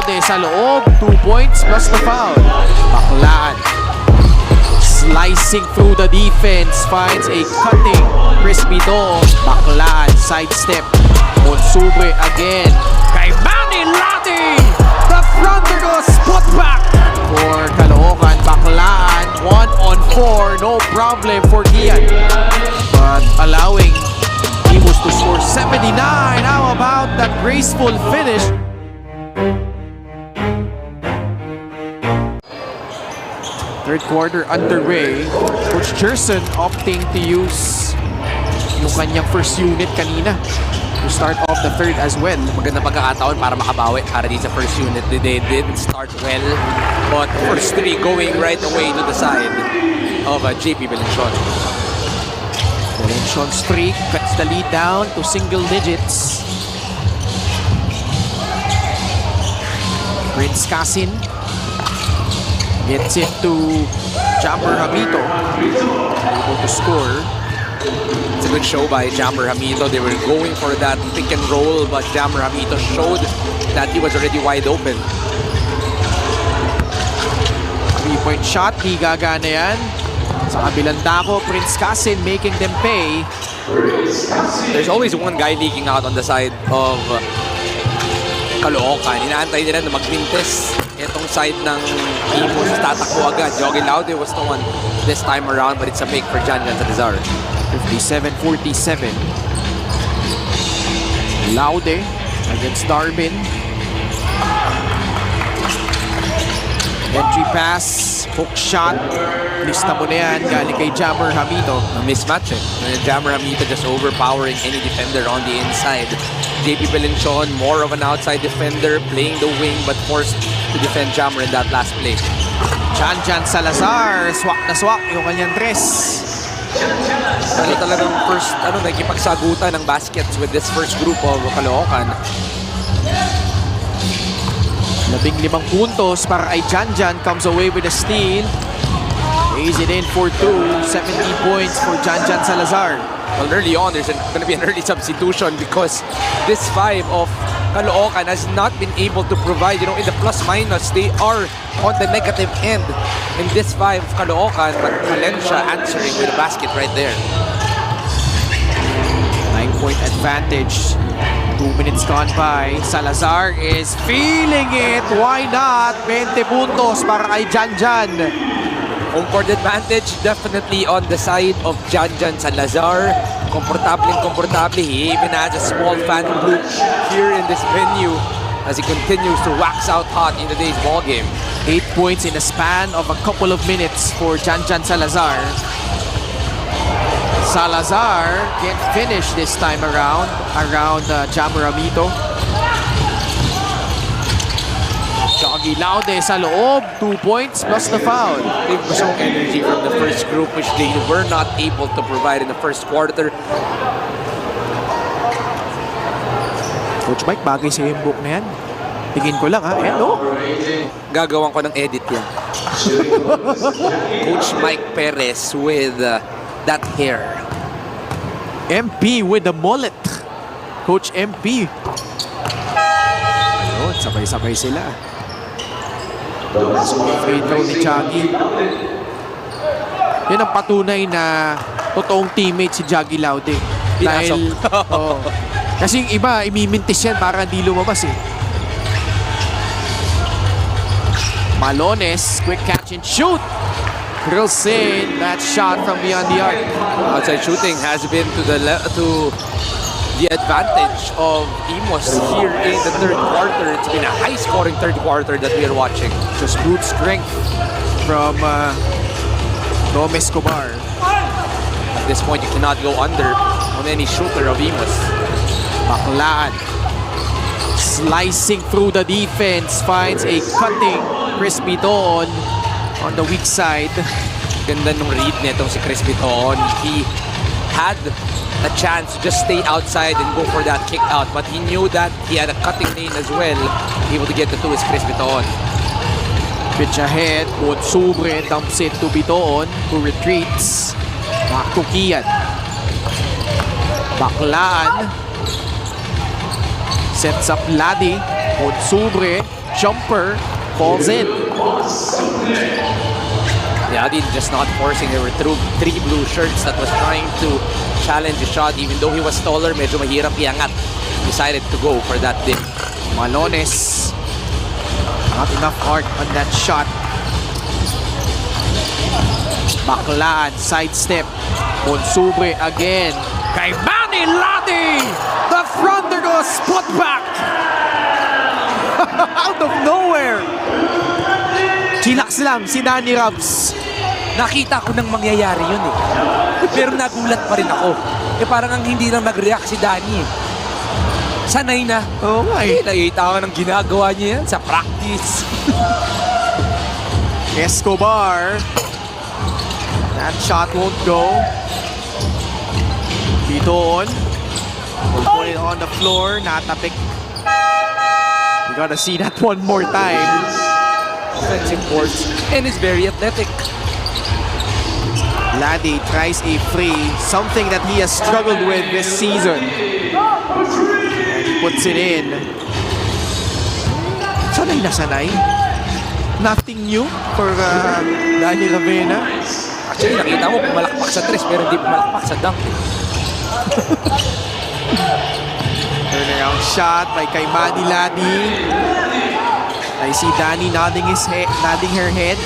Laude sa loob. 2 points plus the foul. Baclaan. Slicing through the defense. Finds a cutting Crispy Doon. Baclaan. Sidestep. Monsubre again. Kay Manny Lati. The Thunderous put back. For Caloocan. Baclaan. 1-on-4. No problem for Kian. But allowing Imus to score 79. How about that graceful finish? Third quarter underway. Coach Gerson opting to use yung kanyang first unit kanina to start off the third as well. Maganda pagkakataon para makabawi para di sa first unit. They didn't start well, but first three going right away to the side of JP Belenchon. Belenchon streak cuts the lead down to single digits. Prince Casin gets it to Jammer Hamito. Able to score. It's a good show by Jammer Hamito. They were going for that pick and roll, but Jammer Hamito showed that he was already wide open. 3-point shot, di gagana yan. Sa kabilang dako, Prince Casin making them pay. There's always one guy leaking out on the side of Caloocan. Inaantay nila na magmintes itong side ng Imus. Tatakbo agad. Jogi Laude was the one this time around, but it's a make for Janjan Salazar. 57-47. Laude against Darwin. Entry pass, hook shot. Lista mo na yan, galing kay Jammer Hamito. A mismatch eh. Jammer Hamito just overpowering any defender on the inside. JP Belenchon, more of an outside defender, playing the wing but forced to defend Jammer in that last play. Janjan Salazar, swak na swak yung kanyang dress. Talagang first, nagkipagsagutan ng baskets with this first group of Caloocan. 15 puntos para kay Janjan, comes away with a steal. Lays it in for 2. 17 points for Janjan Salazar. Well, early on, there's going to be an early substitution because this five of Caloocan has not been able to provide, in the plus-minus, they are on the negative end in this five of Caloocan, but Valencia answering with a basket right there. 9-point advantage. 2 minutes gone by. Salazar is feeling it. Why not? 20 puntos para kay Janjan. Home court advantage definitely on the side of Janjan Salazar. Komportable. He even has a small fan group here in this venue as he continues to wax out hot in today's ball game. 8 points in a span of a couple of minutes for Janjan Salazar. Salazar can't finish this time around Jammer Hamito. Jogi Laude sa loob, 2 points plus the foul. They've shown energy from the first group which they were not able to provide in the first quarter. Coach Mike, bagay sa yung book na yan. Tingin ko lang ha. Ayan, no? Gagawan ko ng edit yan. Coach Mike Perez with that hair. MP with the mullet. Coach MP. Ayun, sabay-sabay sila. Free throw ni Jogi. Yan ang patunay na totoong teammate si Jogi Laude. Dahil, kasi yung iba, imimintis yan para hindi lumabas eh. Malones, quick catch and shoot. Drills in that shot from beyond the arc. Outside shooting has been to the advantage of Imus here in the third quarter. It's been a high-scoring third quarter that we are watching. Just brute strength from Dom Escobar. At this point, you cannot go under on any shooter of Imus. Baclaan. Slicing through the defense. Finds a cutting Crispy Doon on the weak side. Ganda nung read netong si Crispy Doon. He had a chance to just stay outside and go for that kick out, but he knew that he had a cutting lane as well. Able to get the two is Crispy Doon. Pitch ahead. Monsubre dumps it to Bitoon, who retreats. Back to Kian. Baclaan. Sets up Ladi. Monsubre. jumper falls in. Yadi just not forcing. There were three blue shirts that was trying to challenge the shot. Even though he was taller, medyo mahirap iangat. Decided to go for that dip. Malones. Not enough arc on that shot. Baclaan, sidestep. Monsubre again. Kay Manny Lati! The fronter goes spot back! Out of nowhere! Chillax lang si Danny Rams. Nakita ko nang mangyayari yun eh. Pero nagulat pa rin ako. Parang ang hindi lang nag-react si Danny eh. Sanay na. Oo nga eh. Nakita ko nang ginagawa niya yan sa practice. Escobar. That shot won't go. Biton. Will put it on the floor. Natapik. You gotta see that one more time. Offensive force. And is very athletic. Ladi tries a free. Something that he has struggled with this season. And he puts it in. Sanay na sanay. Nothing new for Danny Ravena. Actually, nakita mo pumalakpak sa tres pero hindi pumalakpak sa dunk. Turnaround shot by kay Manny Ladi. I see Danny nodding her head.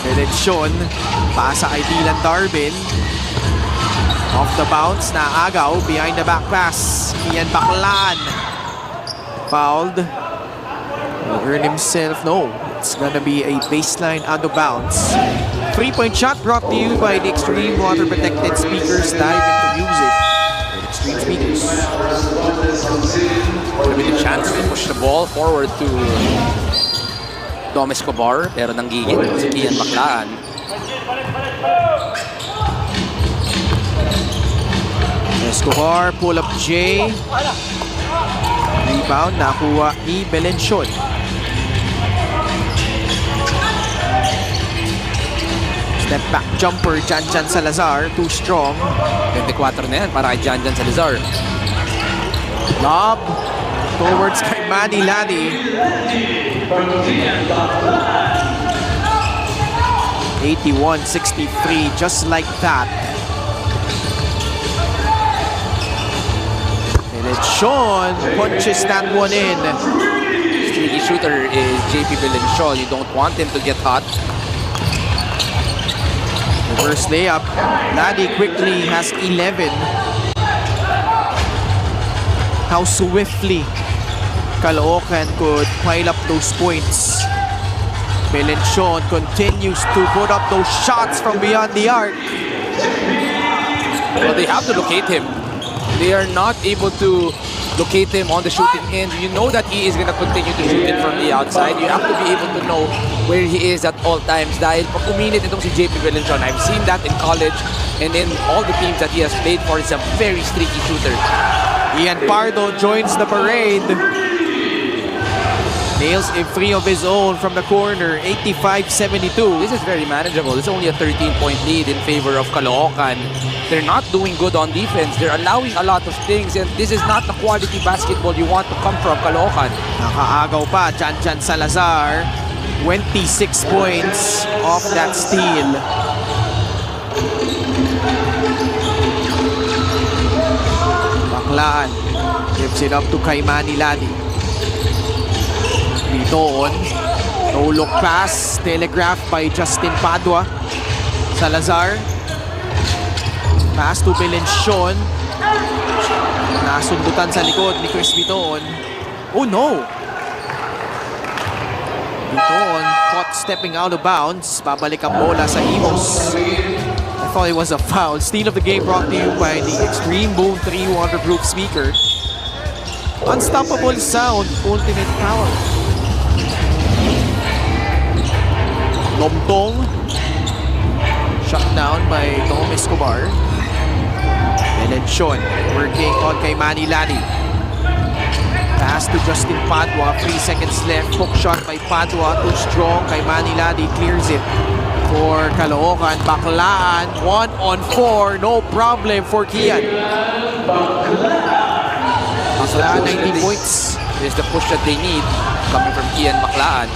And then Sean, pasa kay Dylan Darvin. Off the bounce, naagaw, behind the back pass. Kian Baclaan. Fouled. Will earn himself, no. It's gonna be a baseline out of bounds. 3-point shot brought to you by the Extreme Water Protected Speakers. Dive into music with Extreme Speakers. Gonna be the chance to push the ball forward to Dom Escobar, pero nanggigit si Kian Baclaan. Escobar, pull up J. Rebound, nakuha ni Belenchon. Step back jumper, Janjan Salazar, too strong. 24 na yan para kay Janjan Salazar. Lob towards kay Manny Ladi. 81-63, just like that. And then Sean punches that one in. Streaky shooter is JP Belenchon. You don't want him to get hot. Reverse layup. Ladi quickly has 11. How swiftly Caloocan could pile up those points. Belenchon continues to put up those shots from beyond the arc. Well, they have to locate him. They are not able to locate him on the shooting end. You know that he is going to continue to shoot it from the outside. You have to be able to know where he is at all times. Dahil pag uminit itong si JP Belenchon, I've seen that in college and in all the teams that he has played for. He's a very streaky shooter. Ian Pardo joins the parade. Nails a free of his own from the corner, 85-72. This is very manageable. This is only a 13-point lead in favor of Caloocan. They're not doing good on defense. They're allowing a lot of things, and this is not the quality basketball you want to come from Caloocan. Nakaagaw pa, Janjan Salazar. 26 points off that steal. Baclaan gives it up to kay Manny Ladi. Biton. No look pass. Telegraphed by Justin Padua. Salazar. Pass to Belenchon. Nasundutan sa likod ni Chris Biton. Oh no! Biton caught stepping out of bounds. Babalik ang bola sa Imos. I thought it was a foul. Steal of the game brought to you by the Extreme Boom 3 waterproof speaker. Unstoppable sound, ultimate power. Lomtong. Shut down by Dom Escobar. Belenchon working on kay Manny Ladi. Pass to Justin Padua. 3 seconds left. Hook shot by Padua. Too strong. Kay Manny Ladi clears it for Caloocan. Baclaan. 1-on-4. No problem for Kian. Baclaan 19 points. is the push that they need coming from Kian Baclaan.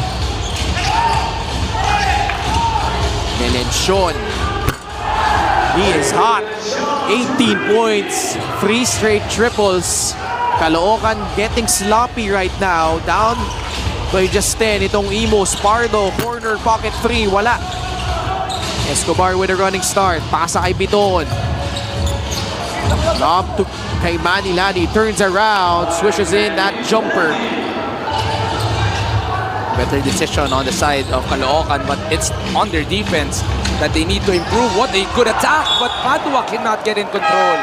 Melencio. He is hot. 18 points. 3 straight triples. Caloocan getting sloppy right now. Down by just 10. Itong Imos. Pardo. Corner pocket 3. Wala. Escobar with a running start. Pasa kay Biton. Lob to kay Manny Lani. Turns around. Swishes in that jumper. Better decision on the side of Caloocan, but it's on their defense that they need to improve. What a good attack, but Padua cannot get in control.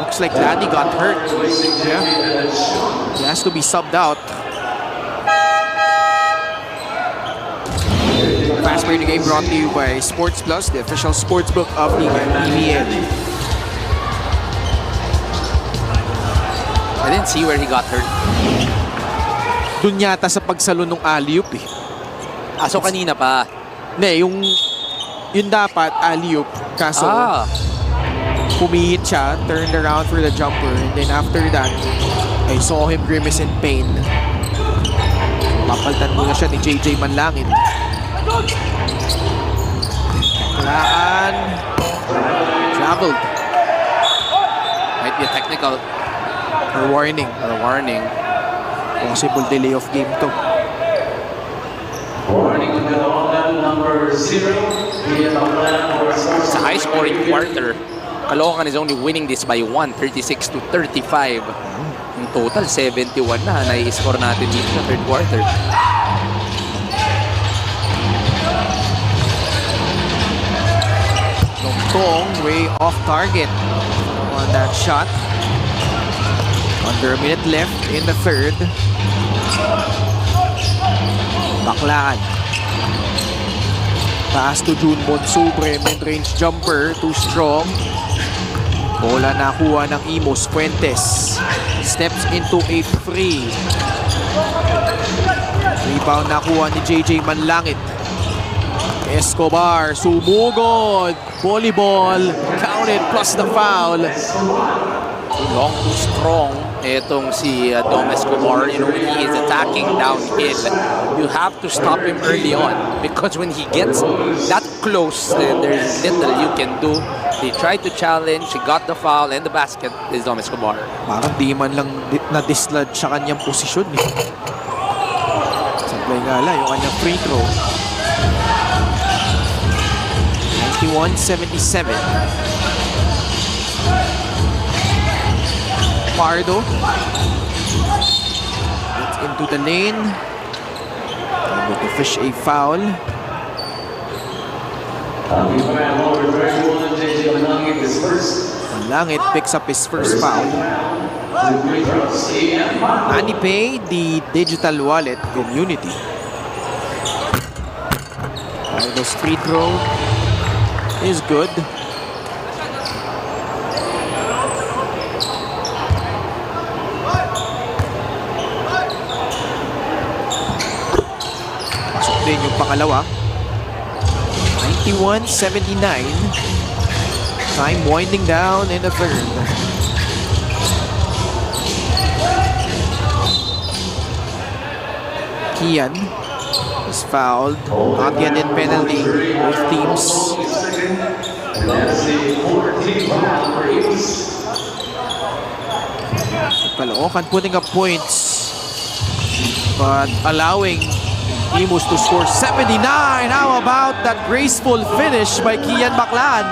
Looks like Lani got hurt. Yeah. He has to be subbed out. Fast Break the Game brought to you by Sports Plus, the official sportsbook of the PBA. I didn't see where he got hurt. Doon yata sa pagsalo ng alley-oop eh. So kanina pa. Ne, yung dapat alley-oop. Kaso, humihit siya, turned around for the jumper, and then after that, I saw him grimace in pain. Papaltan muna siya ni JJ Manlangit. Kailangan. Traveled. Might be a technical Or warning. Possible delay of game to. It's a high-scoring quarter. Caloocan is only winning this by 1, 36-35. In total, 71 na nai-score natin dito sa third quarter. Tong way off target on that shot. Under a minute left in the third. Baclaan. Pass to June Bonsubre. Mid-range jumper. Too strong. Bola nakuha ng Imos. Fuentes. Steps into a free. Rebound nakuha ni JJ Manlangit. Escobar. Sumugod. Volleyball. Counted plus the foul. Long too strong. Etong si Dom Escobar, you know, when he is attacking downhill, you have to stop him early on because when he gets that close, then there's little you can do. He tried to challenge, he got the foul, and the basket is Dom Escobar. Parang di man lang na-dislodge sa kanyang posisyon eh. Sablay nga lang yung kanyang free throw. 91-77. Pardo gets into the lane. Able to fish a foul. Manlangit picks up his first foul. MoneyPay, the digital wallet community. Pardo's free throw is good. Din yung pangalawa. 91-79. Time winding down in the third. Kian is fouled. Not yet in penalty. Both teams. Caloocan putting up points, but allowing Imos to score 79. How about that graceful finish by Kian Baclaan?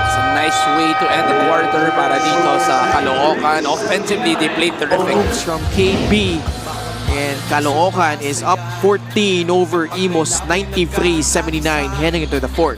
It's a nice way to end the quarter para dito sa Caloocan. Offensively, they played terrific. Moves from KB. And Caloocan is up 14 over Imos, 93-79 heading into the fourth.